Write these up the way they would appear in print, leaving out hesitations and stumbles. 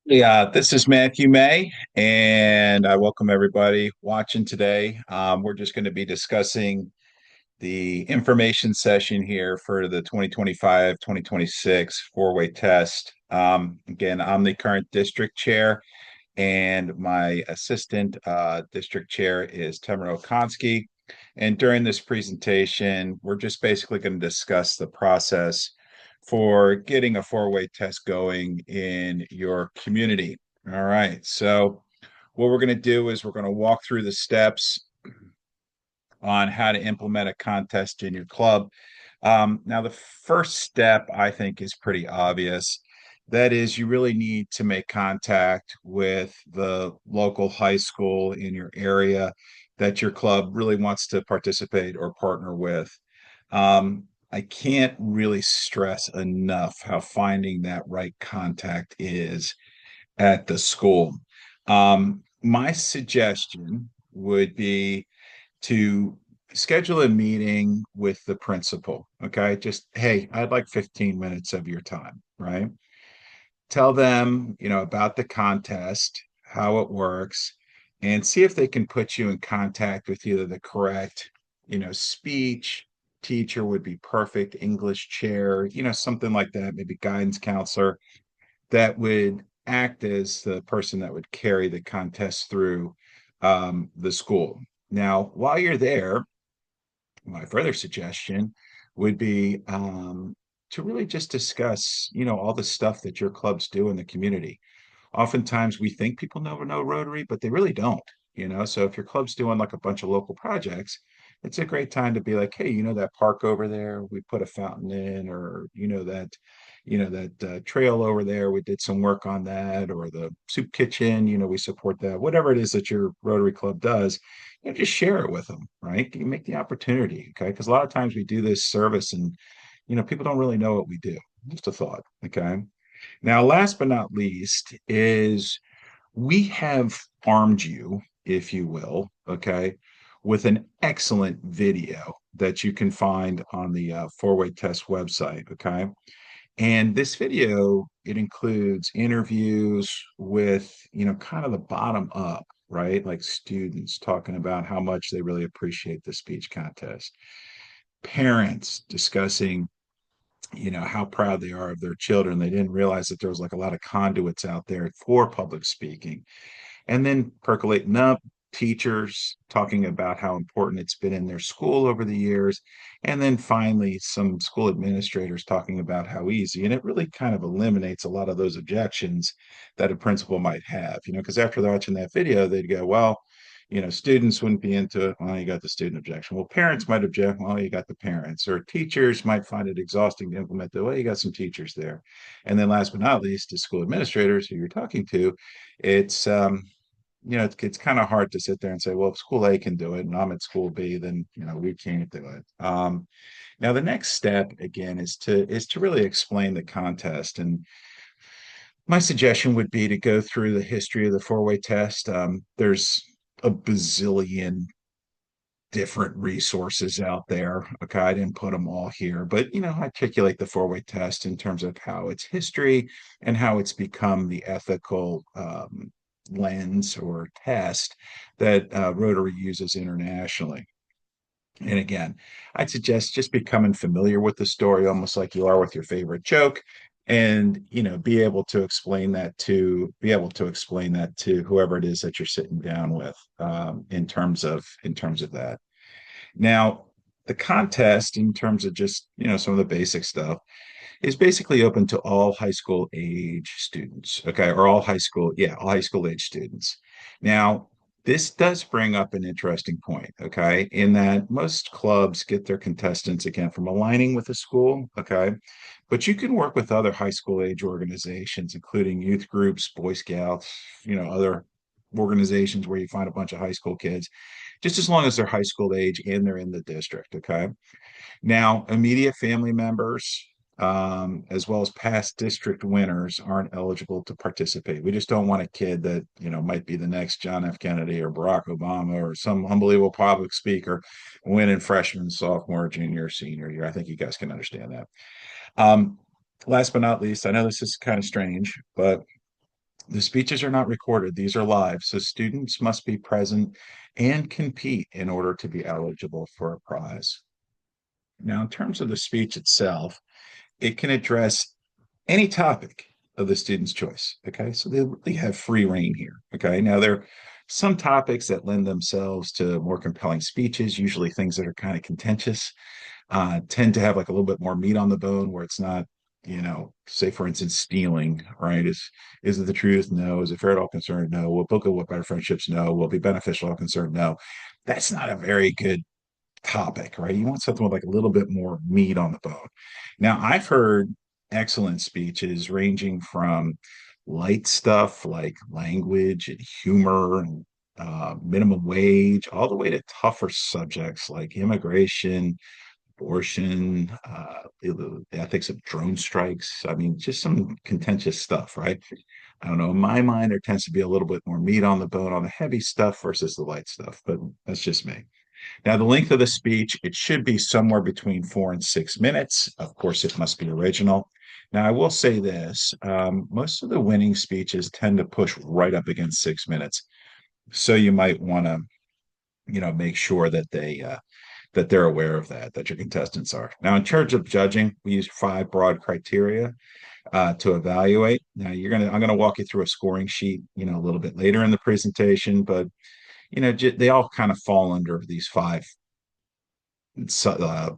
Yeah, this is Matthew May, and I welcome everybody watching today. We're just going to be discussing the information session here for the 2025-2026 four-way test. Again, I'm the current district chair, and my assistant district chair is Tamara Okonski. And during this presentation, we're just basically going to discuss the process for getting a four-way test going in your community. All right. So what we're going to do is we're going to walk through the steps on how to implement a contest in your club. Now, the first step I think is pretty obvious. That is, you really need to make contact with the local high school in your area that your club really wants to participate or partner with. I can't really stress enough how finding that right contact is at the school. My suggestion would be to schedule a meeting with the principal. Okay. Just, hey, I'd like 15 minutes of your time, right? Tell them, about the contest, how it works, and see if they can put you in contact with either the correct, speech teacher would be perfect, English chair, something like that, maybe guidance counselor that would act as the person that would carry the contest through the school. Now, while you're there, my further suggestion would be to really just discuss, all the stuff that your clubs do in the community. Oftentimes we think people know Rotary, but they really don't. So if your club's doing like a bunch of local projects, it's a great time to be like, hey, that park over there, we put a fountain in, or that trail over there, we did some work on that, or the soup kitchen, we support that. Whatever it is that your Rotary Club does, just share it with them, right? You make the opportunity, okay? Because a lot of times we do this service and people don't really know what we do. Just a thought, okay? Now, last but not least, is we have armed you, if you will, okay, with an excellent video that you can find on the four-way test website, okay? And this video, it includes interviews with, kind of the bottom up, right? Like students talking about how much they really appreciate the speech contest, parents discussing how proud they are of their children. They didn't realize that there was like a lot of conduits out there for public speaking. And then percolating up, teachers talking about how important it's been in their school over the years. And then finally, some school administrators talking about how easy. And it really kind of eliminates a lot of those objections that a principal might have, because after they're watching that video, they'd go, well, students wouldn't be into it. Well, you got the student objection. Well, parents might object. Well, you got the parents, or teachers might find it exhausting to implement the way you got some teachers there. And then last but not least, the school administrators who you're talking to, it's it's kind of hard to sit there and say, well, if school A can do it and I'm at school B, then we can't do it. Now the next step again is to really explain the contest. And my suggestion would be to go through the history of the four-way test. There's a bazillion different resources out there. Okay, I didn't put them all here, but articulate the four-way test in terms of how its history and how it's become the ethical lens or test that Rotary uses internationally. And again, I'd suggest just becoming familiar with the story, almost like you are with your favorite joke, and be able to explain that to whoever it is that you're sitting down with, in terms of that. Now, the contest, in terms of just some of the basic stuff, is basically open to all high school age students, okay, or all high school age students. Now, this does bring up an interesting point, okay, in that most clubs get their contestants again from aligning with a school, okay, but you can work with other high school age organizations, including youth groups, Boy Scouts, other organizations where you find a bunch of high school kids, just as long as they're high school age and they're in the district, okay. Now, immediate family members, as well as past district winners, aren't eligible to participate. We just don't want a kid that, might be the next John F. Kennedy or Barack Obama or some unbelievable public speaker winning freshman, sophomore, junior, senior year. I think you guys can understand that. Um, Last but not least, I know this is kind of strange, but The speeches are not recorded, these are live, so students must be present and compete in order to be eligible for a prize. Now, in terms of the speech itself, it can address any topic of the student's choice. Okay. So they really have free reign here. Okay. Now, there are some topics that lend themselves to more compelling speeches, usually things that are kind of contentious, tend to have like a little bit more meat on the bone where it's not, say for instance, stealing, right? Is it the truth? No. Is it fair at all concerned? No. Will book of what better friendships? No. Will it be beneficial at all concerned? No. That's not a very good topic, right? You want something with like a little bit more meat on the bone. Now, I've heard excellent speeches ranging from light stuff like language and humor and minimum wage, all the way to tougher subjects like immigration, abortion, the ethics of drone strikes. I mean, just some contentious stuff, right? I don't know. In my mind, there tends to be a little bit more meat on the bone on the heavy stuff versus the light stuff, but that's just me. Now, the length of the speech, it should be somewhere between 4 and 6 minutes. Of course, it must be original. Now, I will say this, most of the winning speeches tend to push right up against 6 minutes. So you might want to, make sure that they're aware of that your contestants are. Now, in terms of judging, we use 5 broad criteria to evaluate. Now, I'm gonna walk you through a scoring sheet, a little bit later in the presentation, but they all kind of fall under these five uh,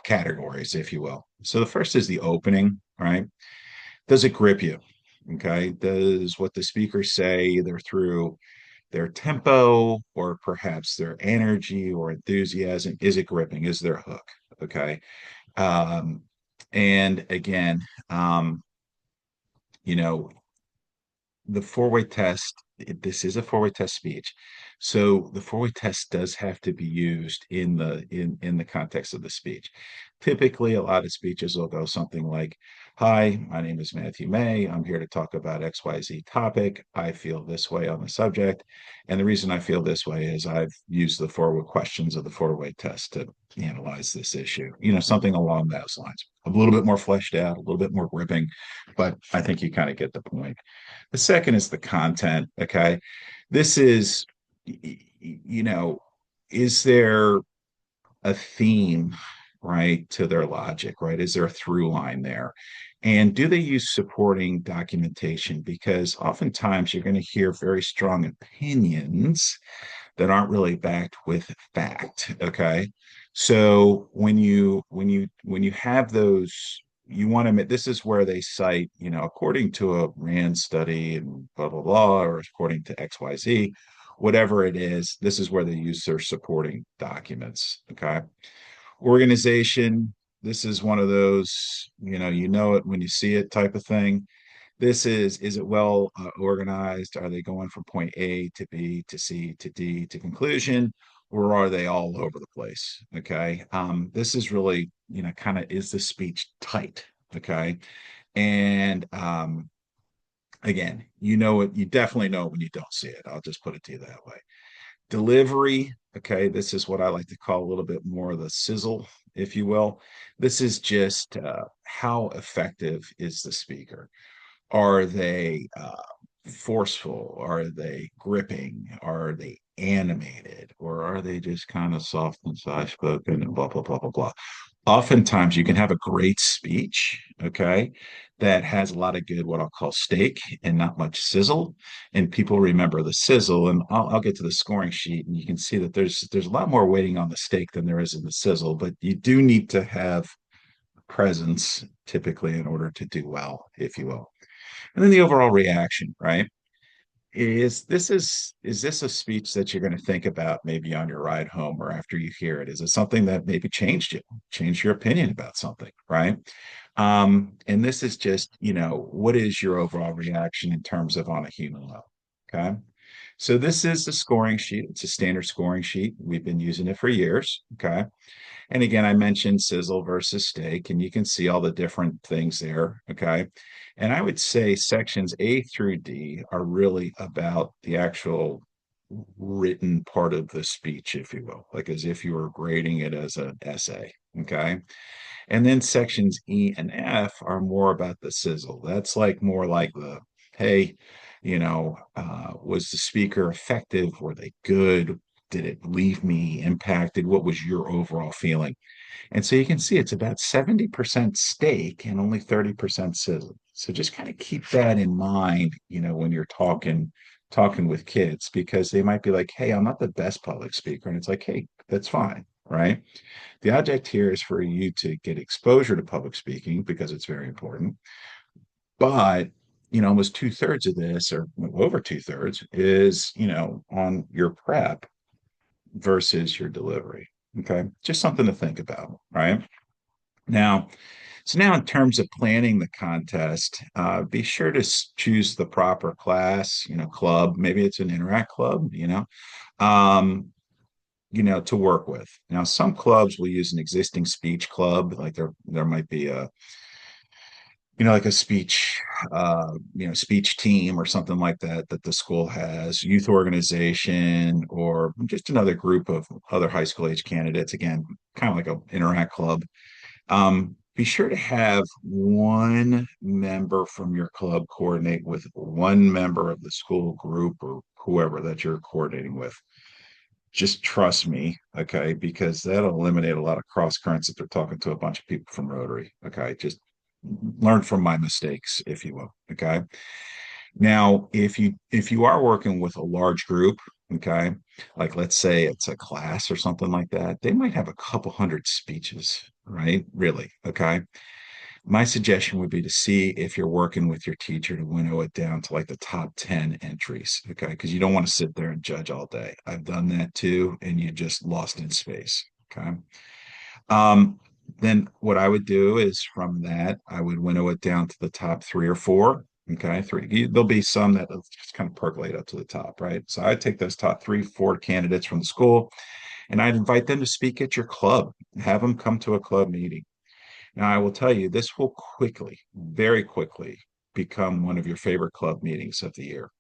categories, if you will. So the first is the opening, right? Does it grip you? Okay. Does what the speakers say, either through their tempo or perhaps their energy or enthusiasm, is it gripping? Is there a hook? Okay. Um, and again, um, you know, the four-way test, this is a four-way test speech. So the four-way test does have to be used in the context of the speech. Typically, a lot of speeches will go something like, "Hi, my name is Matthew May. I'm here to talk about XYZ topic. I feel this way on the subject. And the reason I feel this way is I've used the four questions of the four-way test to analyze this issue." Something along those lines. A little bit more fleshed out, a little bit more gripping, but I think you kind of get the point. The second is the content. Okay. This is, is there a theme, right, to their logic, right? Is there a through line there? And do they use supporting documentation? Because oftentimes you're going to hear very strong opinions that aren't really backed with fact. Okay. So when you have those, you want to, this is where they cite, according to a RAND study and blah blah blah, or according to XYZ, whatever it is, this is where they use their supporting documents. Okay. Organization, this is one of those, you know it when you see it type of thing. Is it well organized? Are they going from point A to B to C to D to conclusion, or are they all over the place? Okay. This is really, kind of, is the speech tight? Okay. And again, you definitely know when you don't see it. I'll just put it to you that way. Delivery, okay, this is what I like to call a little bit more of the sizzle, if you will. This is just how effective is the speaker? Are they forceful? Are they gripping? Are they animated? Or are they just kind of soft and soft spoken and blah, blah, blah, blah, blah? Oftentimes you can have a great speech, okay, that has a lot of good, what I'll call steak and not much sizzle. And people remember the sizzle. And I'll get to the scoring sheet and you can see that there's a lot more weighting on the steak than there is in the sizzle, but you do need to have presence typically in order to do well, if you will. And then the overall reaction, right? Is this a speech that you're going to think about maybe on your ride home or after you hear it? Is it something that maybe changed your opinion about something, right? And this is just, what is your overall reaction in terms of on a human level? Okay. So this is the scoring sheet. It's a standard scoring sheet. We've been using it for years. Okay. And again, I mentioned sizzle versus steak, and you can see all the different things there. Okay. And I would say sections A through D are really about the actual written part of the speech, if you will, like as if you were grading it as an essay. Okay. And then sections E and F are more about the sizzle. That's like more like the Hey, was the speaker effective? Were they good? Did it leave me impacted? What was your overall feeling? And so you can see it's about 70% steak and only 30% sizzle. So just kind of keep that in mind, when you're talking with kids, because they might be like, hey, I'm not the best public speaker. And it's like, hey, that's fine, right? The object here is for you to get exposure to public speaking because it's very important. But almost two-thirds of this, or over two-thirds, is on your prep versus your delivery. Okay. Just something to think about, right? Now, so now in terms of planning the contest, be sure to choose the proper class, club. Maybe it's an interact club, um, to work with. Now, some clubs will use an existing speech club, like there might be a like a speech team or something like that that the school has, youth organization, or just another group of other high school age candidates. Again, kind of like a interact club. Be sure to have one member from your club coordinate with one member of the school group or whoever that you're coordinating with. Just trust me, okay, because that'll eliminate a lot of cross currents if they're talking to a bunch of people from Rotary. Okay, just learn from my mistakes, if you will. Okay. Now, if you are working with a large group, okay, like let's say it's a class or something like that, they might have a couple hundred speeches, right? Really. Okay. My suggestion would be to see if you're working with your teacher to winnow it down to like the top 10 entries. Okay. Because you don't want to sit there and judge all day. I've done that too, and you just lost in space. Okay. Um, then what I would do is from that, I would winnow it down to the top three or four. Okay. There'll be some that just kind of percolate up to the top, right? So I'd take those top three, four candidates from the school and I'd invite them to speak at your club, have them come to a club meeting. Now, I will tell you, this will quickly, very quickly become one of your favorite club meetings of the year.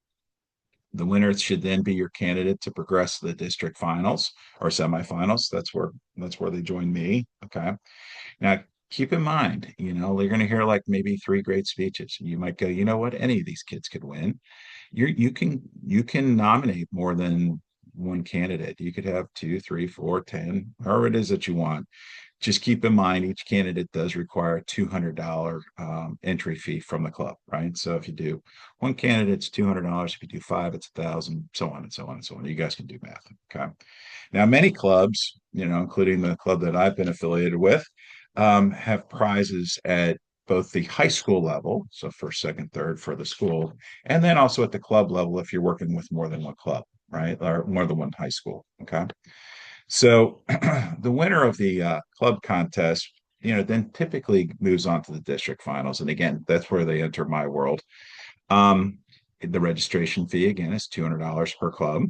The winners should then be your candidate to progress to the district finals or semifinals. That's where they join me. Okay. Now keep in mind, you're going to hear like maybe three great speeches. You might go, you know what, any of these kids could win. You can nominate more than one candidate. You could have two, three, four, 10, however it is that you want. Just keep in mind each candidate does require a $200 entry fee from the club, right? So if you do one candidate, it's $200. If you do five, it's 1,000, so on and so on and so on. You guys can do math. Okay. Now, many clubs, including the club that I've been affiliated with, have prizes at both the high school level, so first, second, third for the school, and then also at the club level if you're working with more than one club, right? Or more than one high school. Okay. So the winner of the club contest, then typically moves on to the district finals. And again, that's where they enter my world. Um, the registration fee, again, is $200 per club.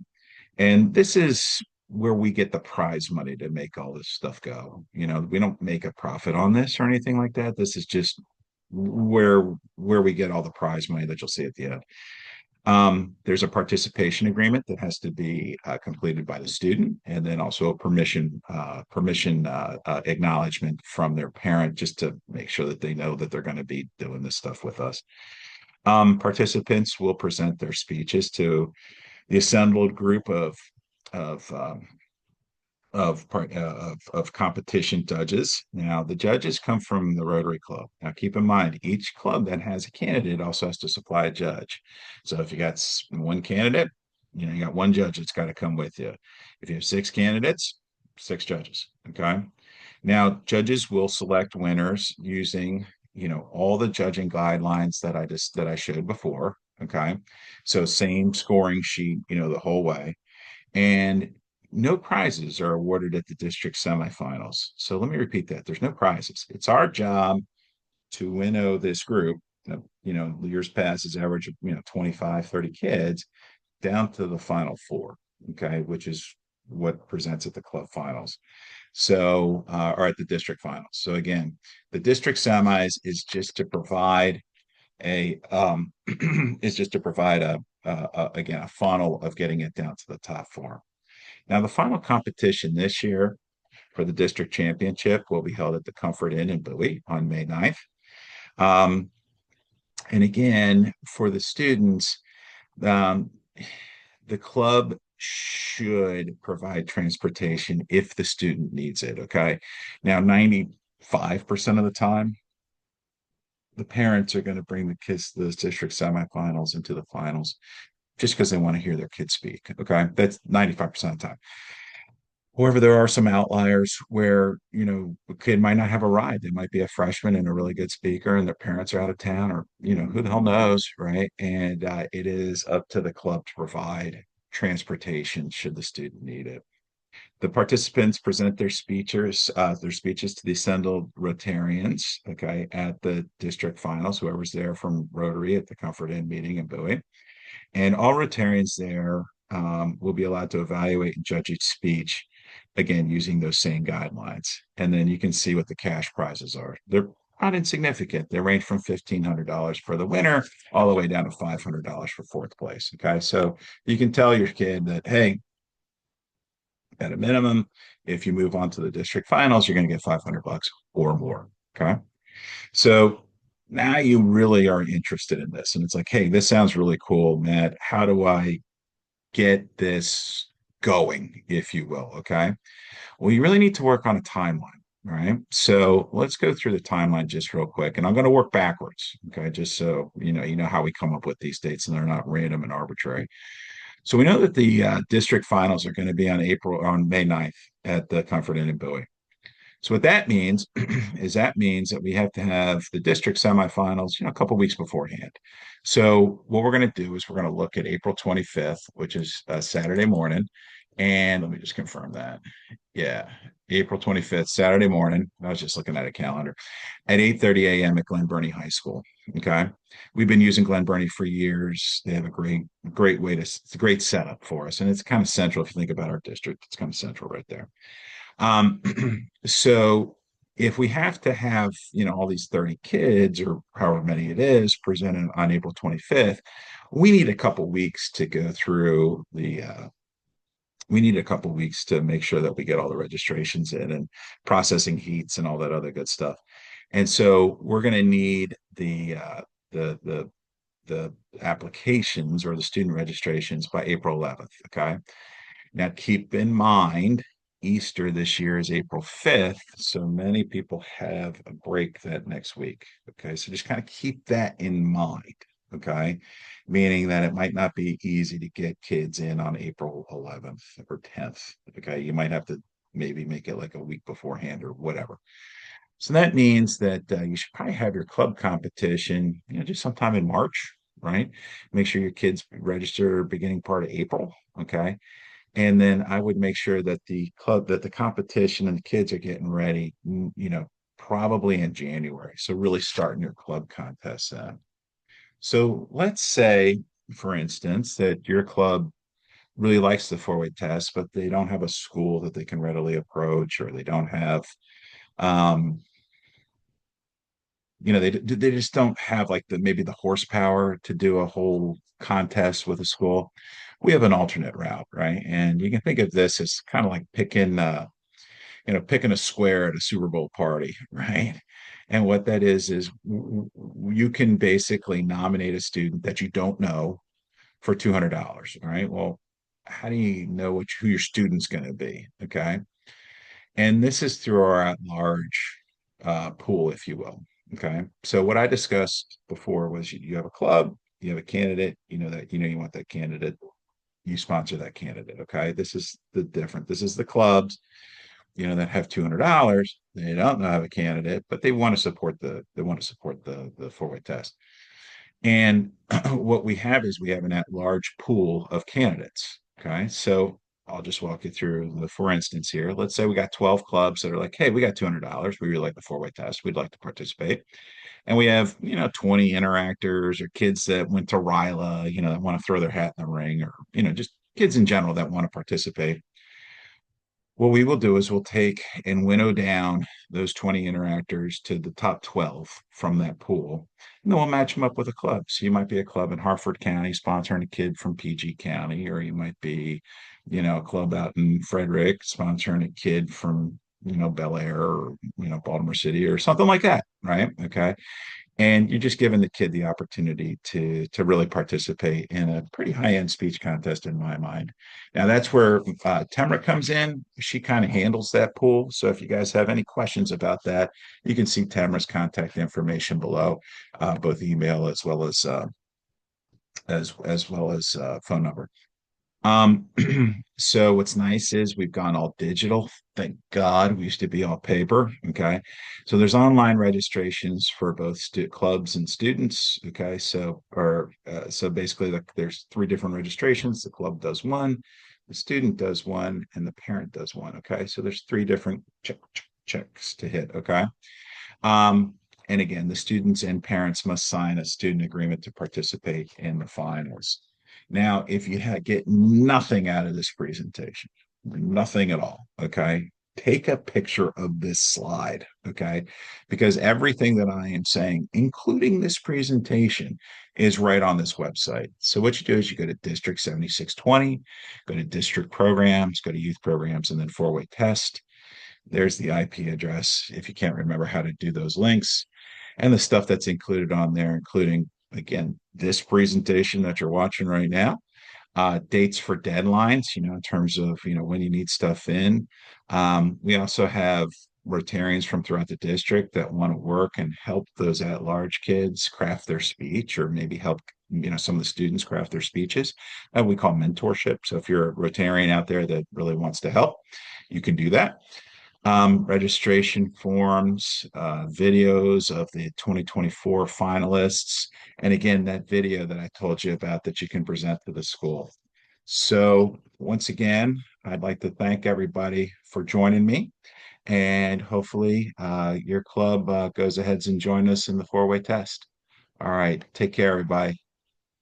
And this is where we get the prize money to make all this stuff go. We don't make a profit on this or anything like that. This is just where we get all the prize money that you'll see at the end. There's a participation agreement that has to be completed by the student, and then also a permission acknowledgement from their parent, just to make sure that they know that they're going to be doing this stuff with us. Participants will present their speeches to the assembled group of um, of competition judges. Now, the judges come from the Rotary Club. Now, keep in mind, each club that has a candidate also has to supply a judge. So, if you got one candidate, you got one judge that's got to come with you. If you have six candidates, six judges. Okay. Now, judges will select winners using all the judging guidelines that I showed before. Okay. So, same scoring sheet, the whole way. And no prizes are awarded at the district semifinals. So let me repeat that. There's no prizes. It's our job to winnow this group. Years past is average of 25, 30 kids down to the final four. Okay, which is what presents at the club finals. So or at the district finals. So again, the district semis is just to provide a is just to provide again a funnel of getting it down to the top four. Now, the final competition this year for the district championship will be held at the Comfort Inn in Bowie on May 9th. Um, And again, for the students, um, the club should provide transportation if the student needs it. Okay. Now, 95% of the time, the parents are going to bring the kids to those district semifinals and to the finals just because they want to hear their kids speak. Okay. That's 95% of the time. However, there are some outliers where, a kid might not have a ride. They might be a freshman and a really good speaker, and their parents are out of town, or, who the hell knows, right? And it is up to the club to provide transportation should the student need it. The participants present their speeches to the assembled Rotarians, okay, at the district finals, whoever's there from Rotary at the Comfort Inn meeting in Bowie. And all Rotarians there will be allowed to evaluate and judge each speech, again, using those same guidelines. And then you can see what the cash prizes are. They're not insignificant. They range from $1,500 for the winner all the way down to $500 for fourth place. Okay. So you can tell your kid that, hey, at a minimum, if you move on to the district finals, you're going to get 500 bucks or more. Okay. So now you really are interested in this. And it's like, hey, this sounds really cool, Matt. How do I get this going, if you will? Okay. Well, you really need to work on a timeline. All right. So let's go through the timeline just real quick. And I'm going to work backwards. Okay. Just so you know how we come up with these dates and they're not random and arbitrary. So we know that the district finals are going to be on May 9th at the Comfort Inn in Bowie. So what that means is that means that we have to have the district semifinals, a couple weeks beforehand. So what we're going to do is we're going to look at April 25th, which is Saturday morning. And let me just confirm that. Yeah, April 25th, Saturday morning. I was just looking at a calendar at 8:30 a.m. at Glen Burnie High School. Okay. We've been using Glen Burnie for years. They have a great way it's a great setup for us. And it's kind of central if you think about our district. It's kind of central right there. Um, so if we have to have, all these 30 kids or however many it is presented on April 25th, we need a couple weeks to go through we need a couple weeks to make sure that we get all the registrations in and processing heats and all that other good stuff. And so we're going to need the the applications or the student registrations by April 11th. Okay. Now, keep in mind, Easter this year is April 5th. So many people have a break that next week. Okay. So just kind of keep that in mind. Okay. Meaning that it might not be easy to get kids in on April 11th or 10th. Okay. You might have to maybe make it like a week beforehand or whatever. So that means that you should probably have your club competition, just sometime in March, right? Make sure your kids register beginning part of April. Okay. And then I would make sure that the competition and the kids are getting ready, probably in January. So really starting your club contests then. So let's say, for instance, that your club really likes the four-way test, but they don't have a school that they can readily approach, or they don't have, um, they just don't have like maybe the horsepower to do a whole contest with a school. We have an alternate route, right? And you can think of this as kind of like picking a square at a Super Bowl party, right? And what that is you can basically nominate a student that you don't know for $200. All right. Well, how do you know who your student's going to be? Okay. And this is through our at-large pool, if you will. Okay. So what I discussed before was you have a club, you have a candidate, you want that candidate, you sponsor that candidate. Okay. This is the different. This is the clubs, that have $200. They don't have a candidate, but they want to support the four-way test. And what we have is we have an at-large pool of candidates. Okay. So I'll just walk you through for instance here. Let's say we got 12 clubs that are like, hey, we got $200. We really like the four-way test. We'd like to participate. And we have, 20 interactors or kids that went to RILA, that want to throw their hat in the ring, or, just kids in general that want to participate. What we will do is we'll take and winnow down those 20 interactors to the top 12 from that pool. And then we'll match them up with a club. So you might be a club in Harford County sponsoring a kid from PG County, or you might be, a club out in Frederick sponsoring a kid from, Bel Air, or, Baltimore City or something like that. Right. Okay. And you're just giving the kid the opportunity to really participate in a pretty high-end speech contest in my mind. Now that's where Tamara comes in. She kind of handles that pool. So if you guys have any questions about that, you can see Tamara's contact information below, both email as well as phone number. Um, so what's nice is we've gone all digital. Thank God. We used to be all paper. Okay. So there's online registrations for both clubs and students. Okay. So basically there's three different registrations. The club does one, the student does one, and the parent does one. Okay. So there's three different checks to hit. Okay. Um, and again, the students and parents must sign a student agreement to participate in the finals. Now, if you get nothing out of this presentation, nothing at all, okay, take a picture of this slide, okay, because everything that I am saying, including this presentation, is right on this website. So what you do is you go to District 7620, go to district programs, go to youth programs, and then four-way test. There's the IP address if you can't remember how to do those links, and the stuff that's included on there, including, again, this presentation that you're watching right now, dates for deadlines, in terms of, when you need stuff in. We also have Rotarians from throughout the district that want to work and help those at-large kids craft their speech, or maybe help, some of the students craft their speeches. We call mentorship. So if you're a Rotarian out there that really wants to help, you can do that. Registration forms, videos of the 2024 finalists, and again, that video that I told you about that you can present to the school. So once again, I'd like to thank everybody for joining me, and hopefully your club goes ahead and join us in the four-way test. All right, take care, everybody.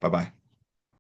Bye-bye.